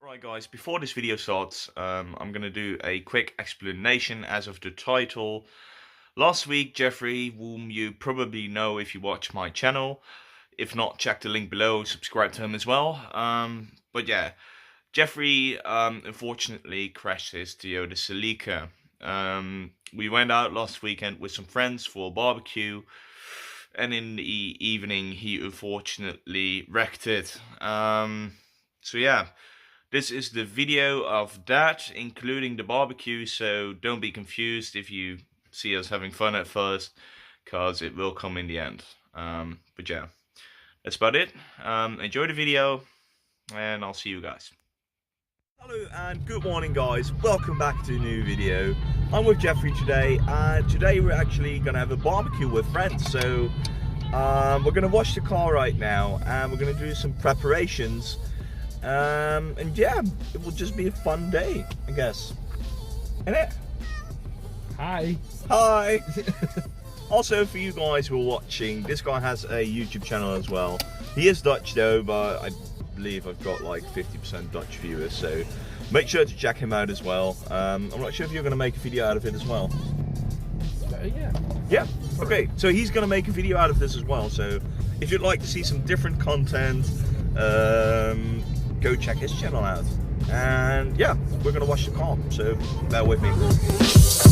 Right guys, before this video starts, I'm gonna do a quick explanation as of the title. Last week, Jeffrey, whom you probably know if you watch my channel, if not, check the link below, subscribe to him as well. But yeah, Jeffrey unfortunately crashed his Toyota Celica. We went out last weekend with some friends for a barbecue, and in the evening he unfortunately wrecked it. So yeah. This is the video of that, including the barbecue, so don't be confused if you see us having fun at first, because it will come in the end. But yeah, that's about it. Enjoy the video, and I'll see you guys. Hello and good morning guys, welcome back to a new video. I'm with Jeffrey today, and today we're actually going to have a barbecue with friends. So we're going to wash the car right now, and we're going to do some preparations. And yeah, it will just be a fun day, I guess. Innit? Hi. Hi. Also, for you guys who are watching, this guy has a YouTube channel as well. He is Dutch though, but I believe I've got like 50% Dutch viewers, so make sure to check him out as well. I'm not sure if you're going to make a video out of it as well. Yeah. Yeah. Okay, so he's going to make a video out of this as well. So if you'd like to see some different content, go check his channel out. And yeah, we're gonna wash the car, so bear with me.